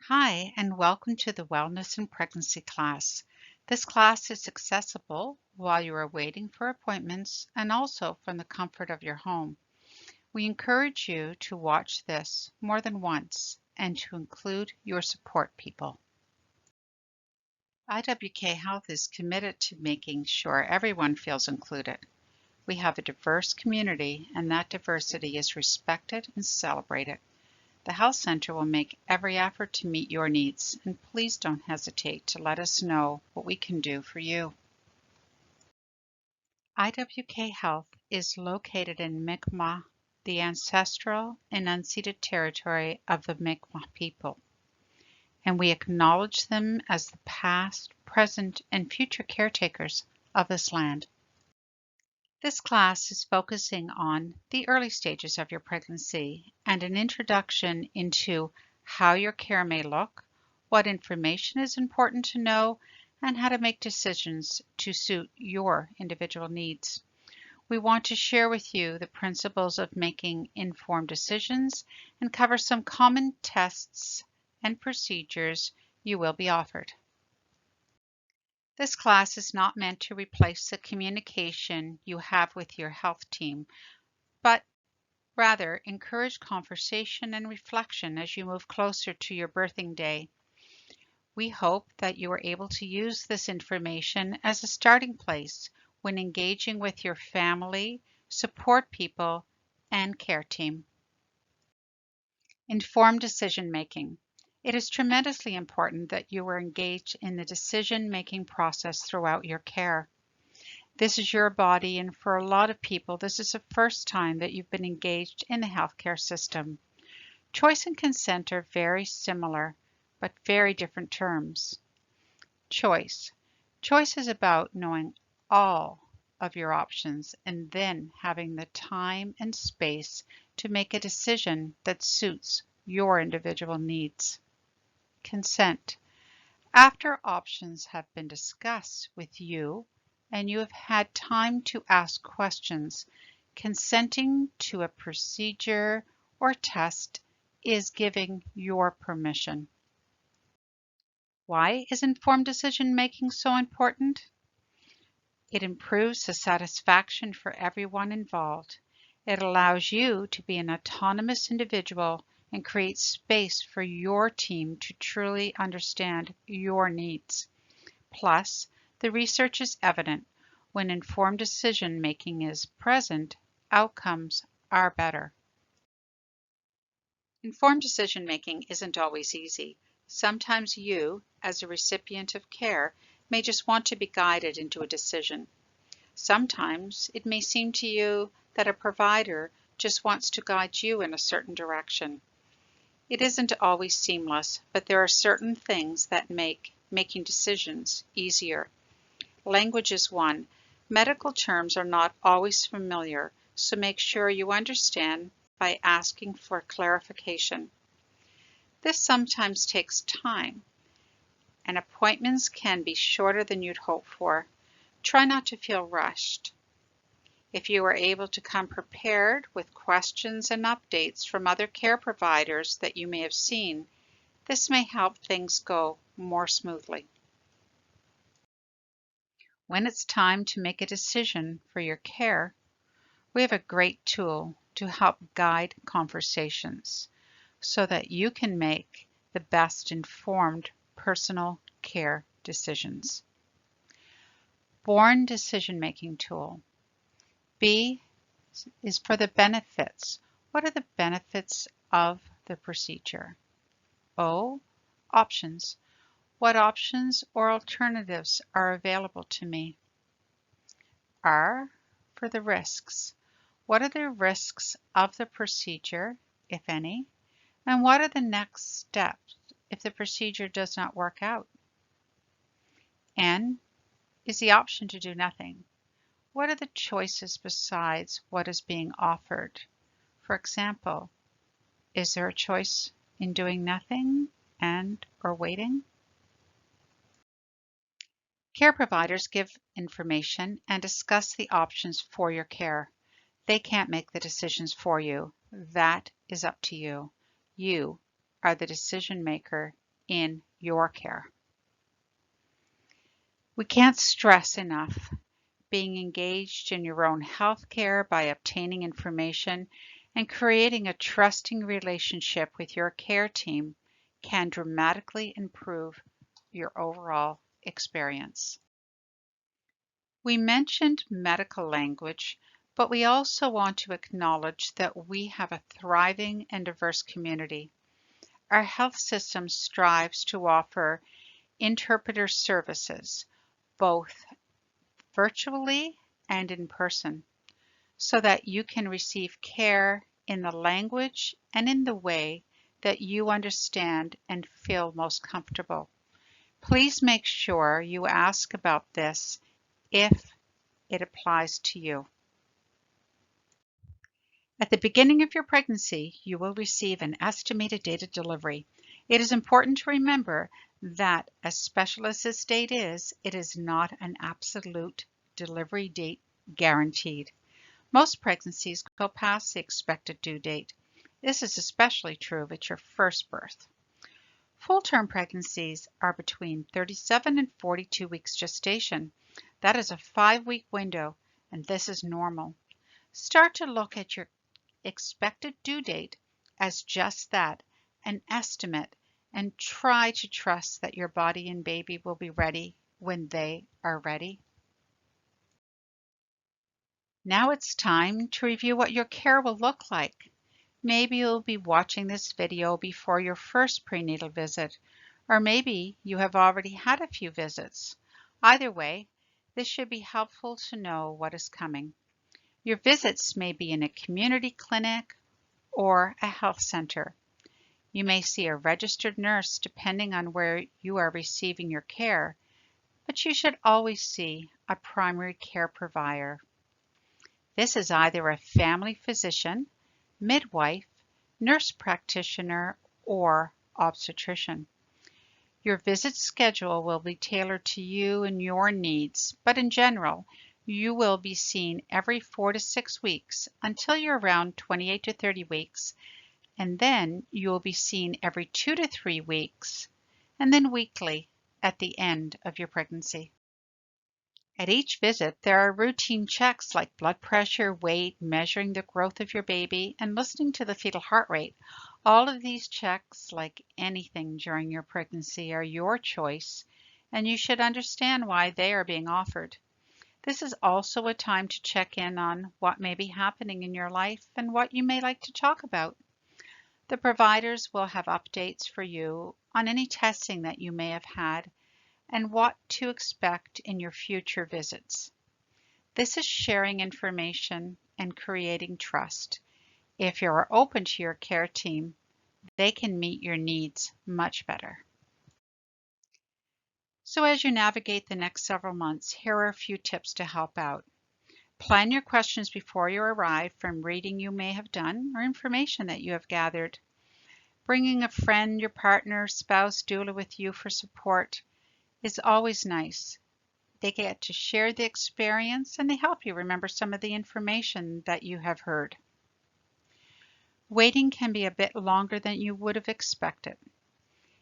Hi, and welcome to the Wellness and Pregnancy class. This class is accessible while you are waiting for appointments and also from the comfort of your home. We encourage you to watch this more than once and to include your support people. IWK Health is committed to making sure everyone feels included. We have a diverse community, and that diversity is respected and celebrated. The Health Center will make every effort to meet your needs, and please don't hesitate to let us know what we can do for you. IWK Health is located in Mi'kmaq, the ancestral and unceded territory of the Mi'kmaq people, and we acknowledge them as the past, present, and future caretakers of this land. This class is focusing on the early stages of your pregnancy and an introduction into how your care may look, what information is important to know, and how to make decisions to suit your individual needs. We want to share with you the principles of making informed decisions and cover some common tests and procedures you will be offered. This class is not meant to replace the communication you have with your health team, but rather encourage conversation and reflection as you move closer to your birthing day. We hope that you are able to use this information as a starting place when engaging with your family, support people, and care team. Informed decision making. It is tremendously important that you are engaged in the decision-making process throughout your care. This is your body, and for a lot of people, this is the first time that you've been engaged in the healthcare system. Choice and consent are very similar, but very different terms. Choice. Choice is about knowing all of your options and then having the time and space to make a decision that suits your individual needs. Consent. After options have been discussed with you and you have had time to ask questions, consenting to a procedure or test is giving your permission. Why is informed decision making so important? It improves the satisfaction for everyone involved. It allows you to be an autonomous individual and create space for your team to truly understand your needs. Plus, the research is evident. When informed decision making is present, outcomes are better. Informed decision making isn't always easy. Sometimes you, as a recipient of care, may just want to be guided into a decision. Sometimes it may seem to you that a provider just wants to guide you in a certain direction. It isn't always seamless, but there are certain things that make making decisions easier. Language is one. Medical terms are not always familiar, so make sure you understand by asking for clarification. This sometimes takes time, and appointments can be shorter than you'd hope for. Try not to feel rushed. If you are able to come prepared with questions and updates from other care providers that you may have seen, this may help things go more smoothly. When it's time to make a decision for your care, we have a great tool to help guide conversations so that you can make the best informed personal care decisions. Born decision-making tool. B is for the benefits. What are the benefits of the procedure? O, options. What options or alternatives are available to me? R, for the risks. What are the risks of the procedure, if any? And what are the next steps if the procedure does not work out? N is the option to do nothing. What are the choices besides what is being offered? For example, is there a choice in doing nothing or waiting? Care providers give information and discuss the options for your care. They can't make the decisions for you. That is up to you. You are the decision maker in your care. We can't stress enough being engaged in your own health care by obtaining information and creating a trusting relationship with your care team can dramatically improve your overall experience. We mentioned medical language, but we also want to acknowledge that we have a thriving and diverse community. Our health system strives to offer interpreter services, both virtually and in person, so that you can receive care in the language and in the way that you understand and feel most comfortable. Please make sure you ask about this if it applies to you. At the beginning of your pregnancy, you will receive an estimated date of delivery. It is important to remember that, as special as this date is, it is not an absolute delivery date guaranteed. Most pregnancies go past the expected due date. This is especially true if it's your first birth. Full-term pregnancies are between 37 and 42 weeks gestation. That is a 5-week window, and this is normal. Start to look at your expected due date as just that, an estimate, and try to trust that your body and baby will be ready when they are ready. Now it's time to review what your care will look like. Maybe you'll be watching this video before your first prenatal visit, or maybe you have already had a few visits. Either way, this should be helpful to know what is coming. Your visits may be in a community clinic or a health center. You may see a registered nurse depending on where you are receiving your care, but you should always see a primary care provider. This is either a family physician, midwife, nurse practitioner, or obstetrician. Your visit schedule will be tailored to you and your needs, but in general, you will be seen every 4 to 6 weeks until you're around 28 to 30 weeks, and then you will be seen every 2 to 3 weeks, and then weekly at the end of your pregnancy. At each visit, there are routine checks like blood pressure, weight, measuring the growth of your baby, and listening to the fetal heart rate. All of these checks, like anything during your pregnancy, are your choice, and you should understand why they are being offered. This is also a time to check in on what may be happening in your life and what you may like to talk about. The providers will have updates for you on any testing that you may have had and what to expect in your future visits. This is sharing information and creating trust. If you are open to your care team, they can meet your needs much better. So as you navigate the next several months, here are a few tips to help out. Plan your questions before you arrive from reading you may have done or information that you have gathered. Bringing a friend, your partner, spouse, doula with you for support is always nice. They get to share the experience and they help you remember some of the information that you have heard. Waiting can be a bit longer than you would have expected.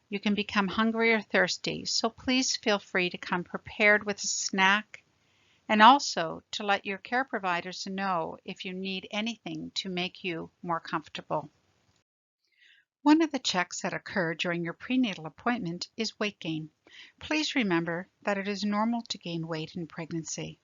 You can become hungry or thirsty, so please feel free to come prepared with a snack and also to let your care providers know if you need anything to make you more comfortable. One of the checks that occur during your prenatal appointment is weight gain. Please remember that it is normal to gain weight in pregnancy.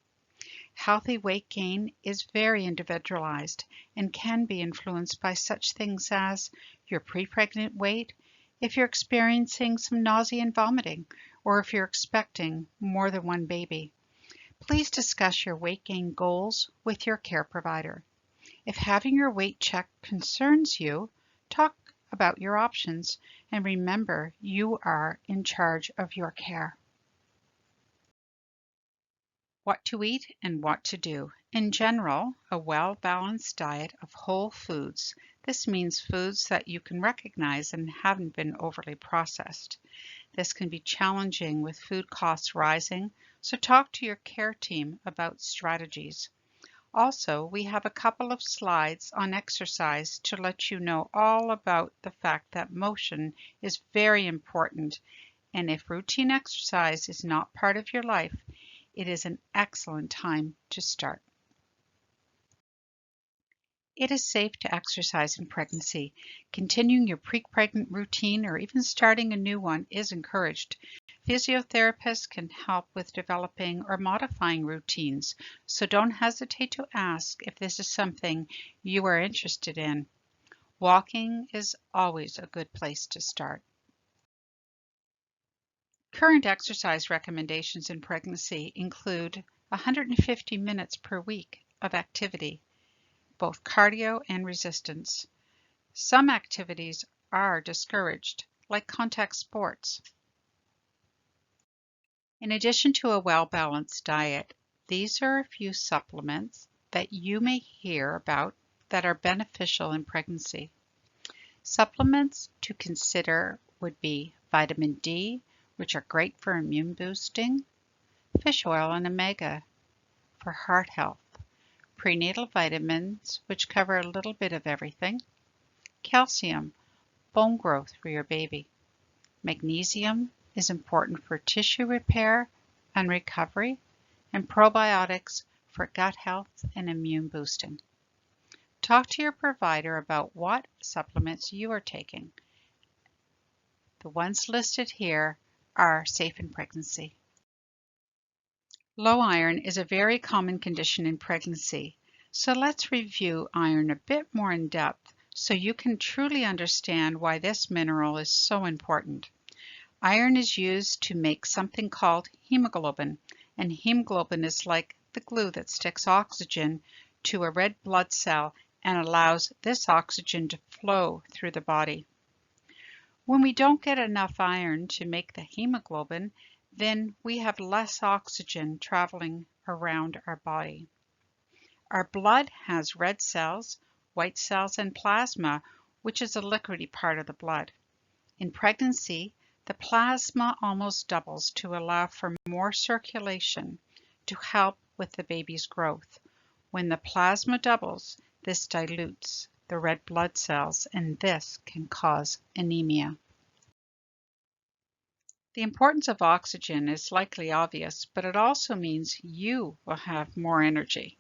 Healthy weight gain is very individualized and can be influenced by such things as your pre-pregnant weight, if you're experiencing some nausea and vomiting, or if you're expecting more than one baby. Please discuss your weight gain goals with your care provider. If having your weight checked concerns you, talk about your options and remember you are in charge of your care. What to eat and what to do. In general, a well-balanced diet of whole foods. This means foods that you can recognize and haven't been overly processed. This can be challenging with food costs rising, so talk to your care team about strategies. Also, we have a couple of slides on exercise to let you know all about the fact that motion is very important, and if routine exercise is not part of your life, it is an excellent time to start. It is safe to exercise in pregnancy. Continuing your pre-pregnant routine or even starting a new one is encouraged. Physiotherapists can help with developing or modifying routines, so don't hesitate to ask if this is something you are interested in. Walking is always a good place to start. Current exercise recommendations in pregnancy include 150 minutes per week of activity, both cardio and resistance. Some activities are discouraged, like contact sports. In addition to a well-balanced diet, these are a few supplements that you may hear about that are beneficial in pregnancy. Supplements to consider would be vitamin D, which are great for immune boosting, fish oil and omega for heart health, prenatal vitamins, which cover a little bit of everything, calcium, bone growth for your baby. Magnesium is important for tissue repair and recovery, and probiotics for gut health and immune boosting. Talk to your provider about what supplements you are taking. The ones listed here are safe in pregnancy. Low iron is a very common condition in pregnancy, so let's review iron a bit more in depth so you can truly understand why this mineral is so important. Iron is used to make something called hemoglobin, and hemoglobin is like the glue that sticks oxygen to a red blood cell and allows this oxygen to flow through the body. When we don't get enough iron to make the hemoglobin, then we have less oxygen traveling around our body. Our blood has red cells, white cells, and plasma, which is a liquidy part of the blood. In pregnancy, the plasma almost doubles to allow for more circulation to help with the baby's growth. When the plasma doubles, this dilutes the red blood cells, and this can cause anemia. The importance of oxygen is likely obvious, but it also means you will have more energy,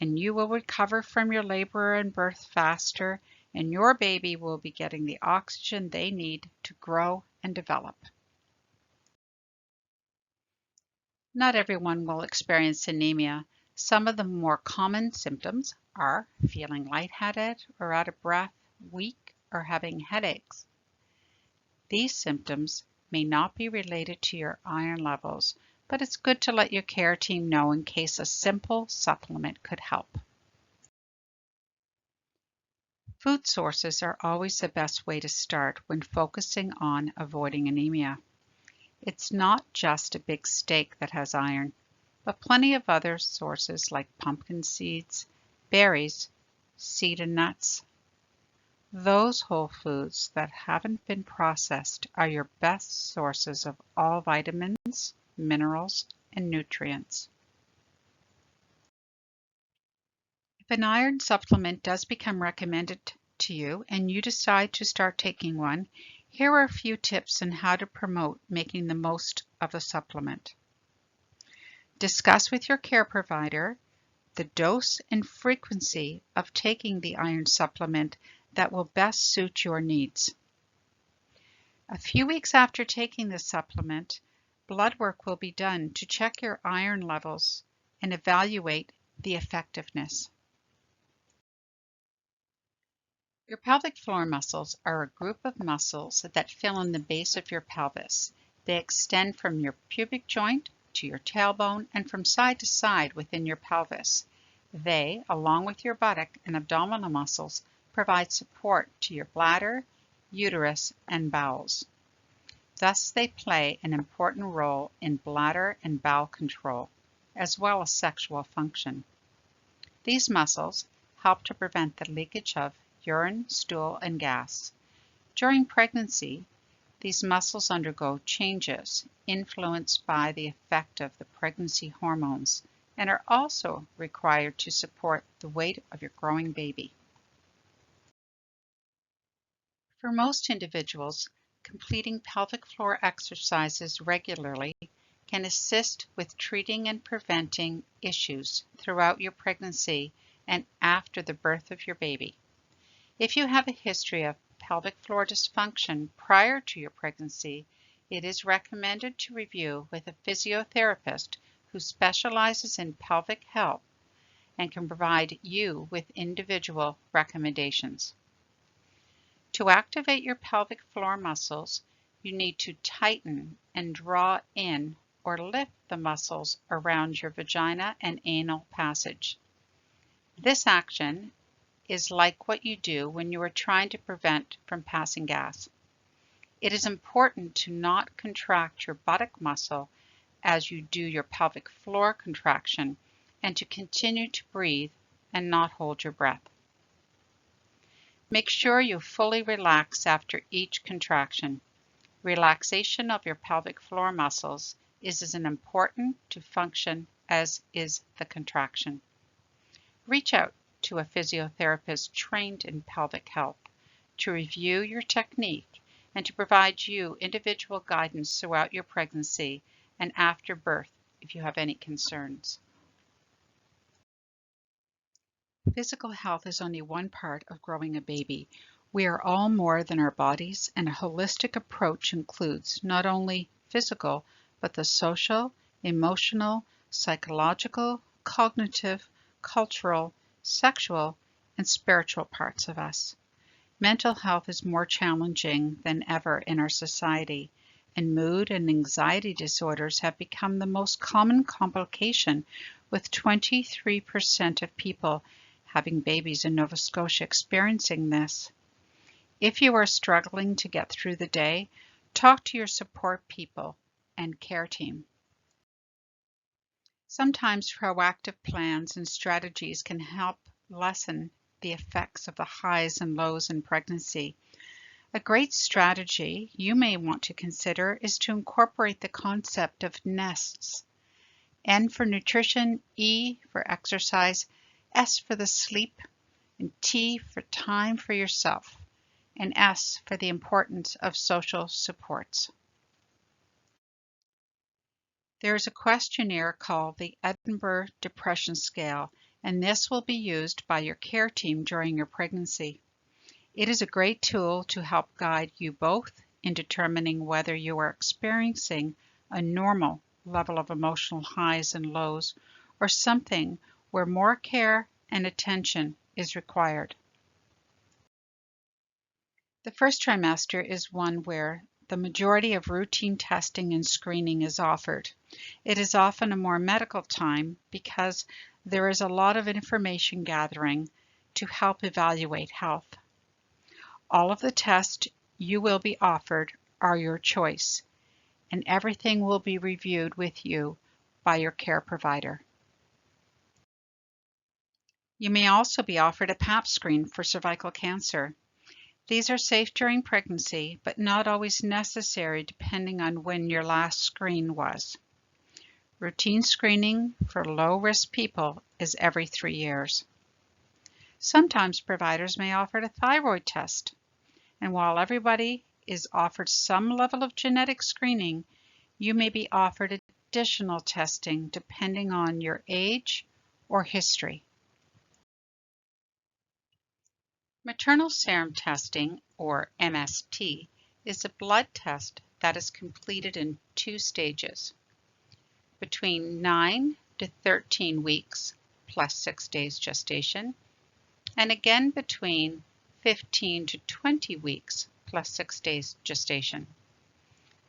and you will recover from your labor and birth faster, and your baby will be getting the oxygen they need to grow and develop. Not everyone will experience anemia. Some of the more common symptoms are feeling lightheaded or out of breath, weak, or having headaches. These symptoms may not be related to your iron levels, but it's good to let your care team know in case a simple supplement could help. Food sources are always the best way to start when focusing on avoiding anemia. It's not just a big steak that has iron, but plenty of other sources like pumpkin seeds, berries, seed and nuts. Those whole foods that haven't been processed are your best sources of all vitamins, minerals, and nutrients. If an iron supplement does become recommended to you and you decide to start taking one, here are a few tips on how to promote making the most of the supplement. Discuss with your care provider the dose and frequency of taking the iron supplement that will best suit your needs. A few weeks after taking the supplement, blood work will be done to check your iron levels and evaluate the effectiveness. Your pelvic floor muscles are a group of muscles that fill in the base of your pelvis. They extend from your pubic joint to your tailbone and from side to side within your pelvis. They, along with your buttock and abdominal muscles, provide support to your bladder, uterus, and bowels. Thus, they play an important role in bladder and bowel control, as well as sexual function. These muscles help to prevent the leakage of urine, stool, and gas. During pregnancy, these muscles undergo changes influenced by the effect of the pregnancy hormones and are also required to support the weight of your growing baby. For most individuals, completing pelvic floor exercises regularly can assist with treating and preventing issues throughout your pregnancy and after the birth of your baby. If you have a history of pelvic floor dysfunction prior to your pregnancy, it is recommended to review with a physiotherapist who specializes in pelvic health and can provide you with individual recommendations. To activate your pelvic floor muscles, you need to tighten and draw in or lift the muscles around your vagina and anal passage. This action is like what you do when you are trying to prevent from passing gas. It is important to not contract your buttock muscle as you do your pelvic floor contraction and to continue to breathe and not hold your breath. Make sure you fully relax after each contraction. Relaxation of your pelvic floor muscles is as important to function as is the contraction. Reach out to a physiotherapist trained in pelvic health to review your technique and to provide you individual guidance throughout your pregnancy and after birth if you have any concerns. Physical health is only one part of growing a baby. We are all more than our bodies, and a holistic approach includes not only physical, but the social, emotional, psychological, cognitive, cultural, sexual, and spiritual parts of us. Mental health is more challenging than ever in our society, and mood and anxiety disorders have become the most common complication, with 23% of people having babies in Nova Scotia experiencing this. If you are struggling to get through the day, talk to your support people and care team. Sometimes proactive plans and strategies can help lessen the effects of the highs and lows in pregnancy. A great strategy you may want to consider is to incorporate the concept of nests. N for nutrition, E for exercise, S for the sleep, and T for time for yourself, and S for the importance of social supports. There is a questionnaire called the Edinburgh Depression Scale, and this will be used by your care team during your pregnancy. It is a great tool to help guide you both in determining whether you are experiencing a normal level of emotional highs and lows or something where more care and attention is required. The first trimester is one where the majority of routine testing and screening is offered. It is often a more medical time because there is a lot of information gathering to help evaluate health. All of the tests you will be offered are your choice, and everything will be reviewed with you by your care provider. You may also be offered a Pap screen for cervical cancer. These are safe during pregnancy, but not always necessary depending on when your last screen was. Routine screening for low-risk people is every 3 years. Sometimes providers may offer a thyroid test, and while everybody is offered some level of genetic screening, you may be offered additional testing depending on your age or history. Maternal serum testing, or MST, is a blood test that is completed in 2 stages. Between 9 to 13 weeks plus 6 days gestation, and again between 15 to 20 weeks plus 6 days gestation.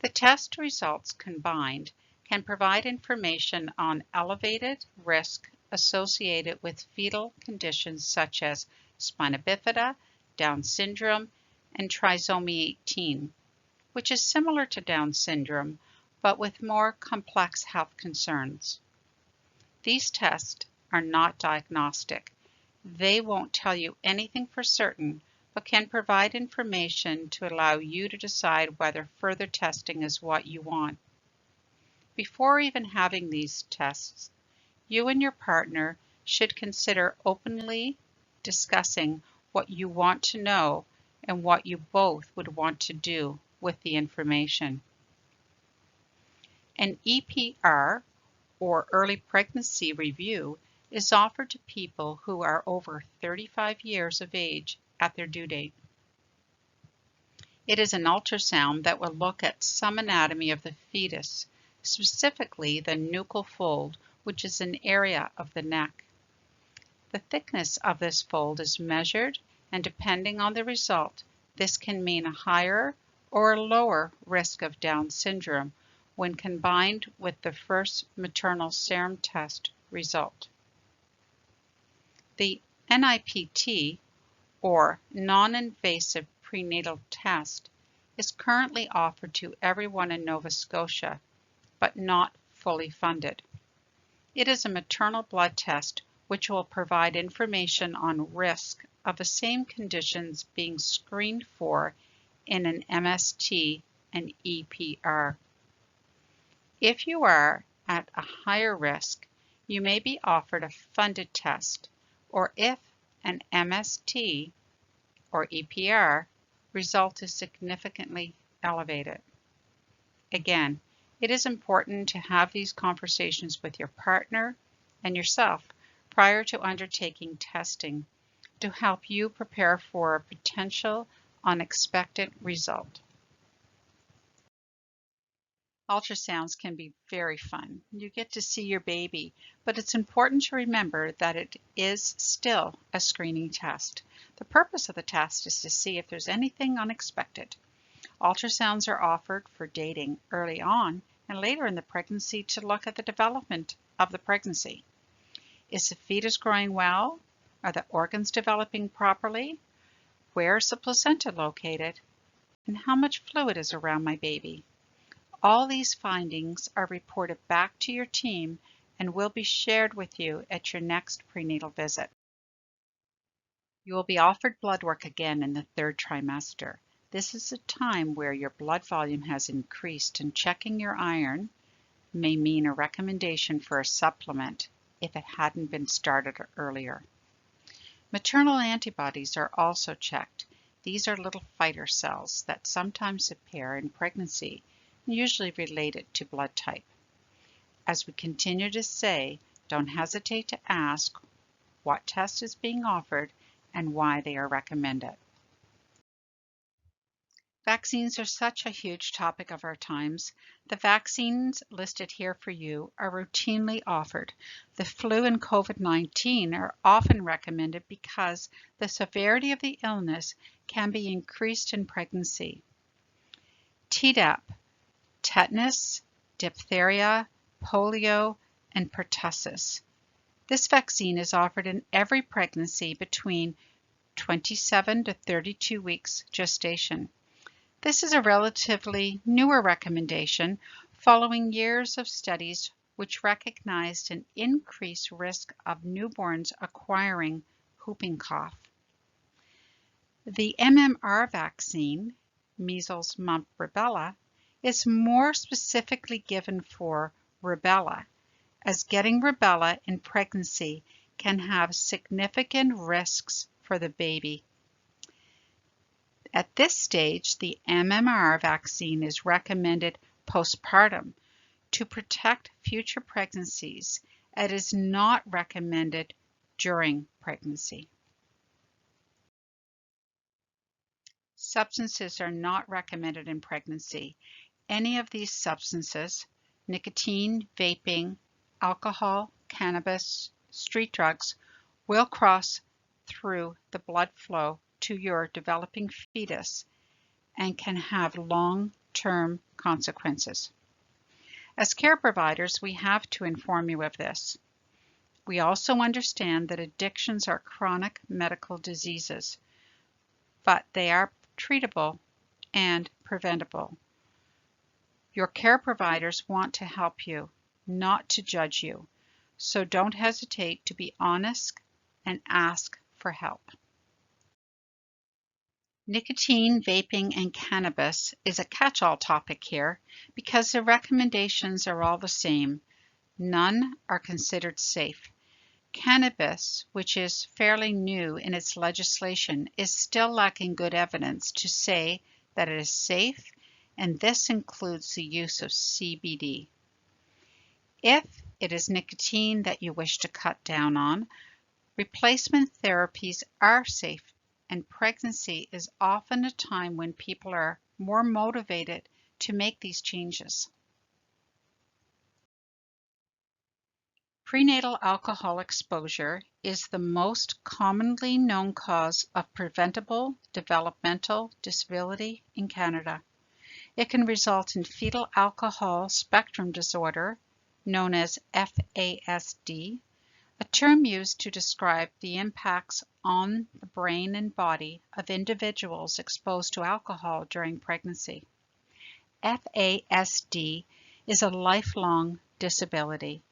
The test results combined can provide information on elevated risk associated with fetal conditions such as spina bifida, Down syndrome, and trisomy 18, which is similar to Down syndrome, but with more complex health concerns. These tests are not diagnostic. They won't tell you anything for certain, but can provide information to allow you to decide whether further testing is what you want. Before even having these tests, you and your partner should consider openly discussing what you want to know and what you both would want to do with the information. An EPR, or early pregnancy review, is offered to people who are over 35 years of age at their due date. It is an ultrasound that will look at some anatomy of the fetus, specifically the nuchal fold, which is an area of the neck. The thickness of this fold is measured, and depending on the result, this can mean a higher or a lower risk of Down syndrome when combined with the first maternal serum test result. The NIPT, or non-invasive prenatal test, is currently offered to everyone in Nova Scotia, but not fully funded. It is a maternal blood test which will provide information on risk of the same conditions being screened for in an MST and EPR. If you are at a higher risk, you may be offered a funded test, or if an MST or EPR result is significantly elevated. Again, it is important to have these conversations with your partner and yourself prior to undertaking testing to help you prepare for a potential unexpected result. Ultrasounds can be very fun. You get to see your baby, but it's important to remember that it is still a screening test. The purpose of the test is to see if there's anything unexpected. Ultrasounds are offered for dating early on and later in the pregnancy to look at the development of the pregnancy. Is the fetus growing well? Are the organs developing properly? Where is the placenta located? And how much fluid is around my baby? All these findings are reported back to your team and will be shared with you at your next prenatal visit. You will be offered blood work again in the 3rd trimester. This is a time where your blood volume has increased, and checking your iron may mean a recommendation for a supplement if it hadn't been started earlier. Maternal antibodies are also checked. These are little fighter cells that sometimes appear in pregnancy, usually related to blood type. As we continue to say, don't hesitate to ask what test is being offered and why they are recommended. Vaccines are such a huge topic of our times. The vaccines listed here for you are routinely offered. The flu and COVID-19 are often recommended because the severity of the illness can be increased in pregnancy. Tdap, tetanus, diphtheria, polio, and pertussis. This vaccine is offered in every pregnancy between 27 to 32 weeks gestation. This is a relatively newer recommendation following years of studies which recognized an increased risk of newborns acquiring whooping cough. The MMR vaccine, measles, mumps, rubella, is more specifically given for rubella, as getting rubella in pregnancy can have significant risks for the baby. At this stage, the MMR vaccine is recommended postpartum to protect future pregnancies. It is not recommended during pregnancy. Substances are not recommended in pregnancy. Any of these substances, nicotine, vaping, alcohol, cannabis, street drugs, will cross through the blood flow to your developing fetus and can have long-term consequences. As care providers, we have to inform you of this. We also understand that addictions are chronic medical diseases, but they are treatable and preventable. Your care providers want to help you, not to judge you, so don't hesitate to be honest and ask for help. Nicotine, vaping, and cannabis is a catch-all topic here because the recommendations are all the same. None are considered safe. Cannabis, which is fairly new in its legislation, is still lacking good evidence to say that it is safe, and this includes the use of CBD. If it is nicotine that you wish to cut down on, replacement therapies are safe, and pregnancy is often a time when people are more motivated to make these changes. Prenatal alcohol exposure is the most commonly known cause of preventable developmental disability in Canada. It can result in fetal alcohol spectrum disorder, known as FASD, a term used to describe the impacts on the brain and body of individuals exposed to alcohol during pregnancy. FASD is a lifelong disability.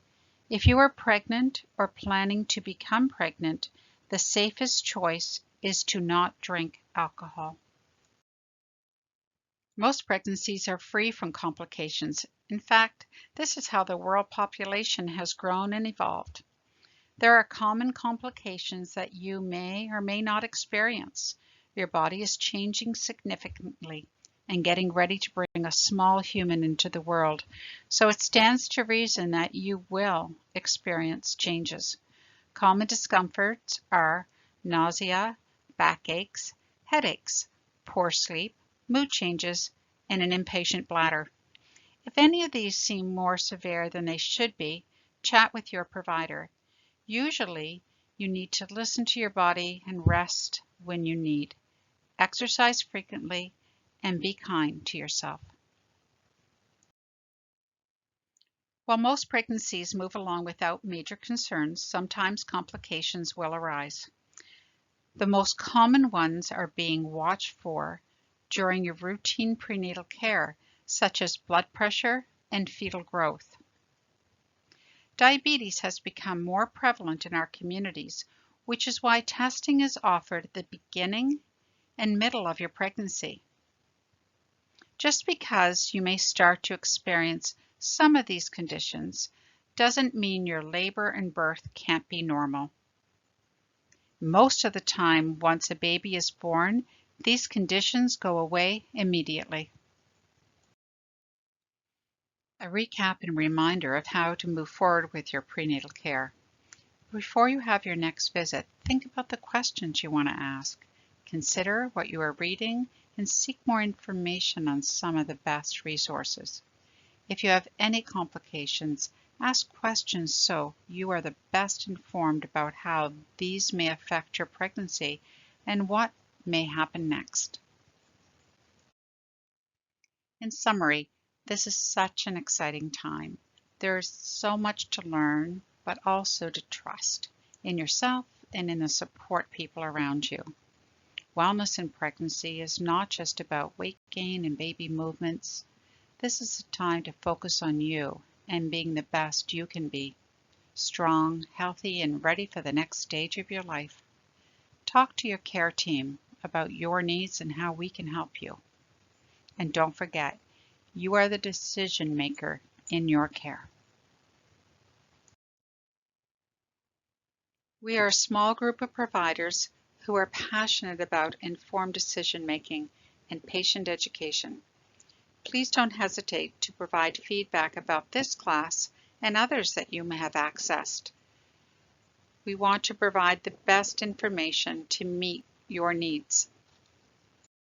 If you are pregnant or planning to become pregnant, the safest choice is to not drink alcohol. Most pregnancies are free from complications. In fact, this is how the world population has grown and evolved. There are common complications that you may or may not experience. Your body is changing significantly and getting ready to bring a small human into the world, so it stands to reason that you will experience changes. Common discomforts are nausea, backaches, headaches, poor sleep, mood changes, and an impatient bladder. If any of these seem more severe than they should be, chat with your provider. Usually, you need to listen to your body and rest when you need. Exercise frequently and be kind to yourself. While most pregnancies move along without major concerns, sometimes complications will arise. The most common ones are being watched for during your routine prenatal care, such as blood pressure and fetal growth. Diabetes has become more prevalent in our communities, which is why testing is offered at the beginning and middle of your pregnancy. Just because you may start to experience some of these conditions doesn't mean your labor and birth can't be normal. Most of the time, once a baby is born, these conditions go away immediately. A recap and reminder of how to move forward with your prenatal care. Before you have your next visit, think about the questions you want to ask. Consider what you are reading and seek more information on some of the best resources. If you have any complications, ask questions so you are the best informed about how these may affect your pregnancy and what may happen next. In summary, this is such an exciting time. There's so much to learn, but also to trust in yourself and in the support people around you. Wellness in pregnancy is not just about weight gain and baby movements. This is a time to focus on you and being the best you can be, strong, healthy, and ready for the next stage of your life. Talk to your care team about your needs and how we can help you. And don't forget, you are the decision maker in your care. We are a small group of providers who are passionate about informed decision making and patient education. Please don't hesitate to provide feedback about this class and others that you may have accessed. We want to provide the best information to meet your needs.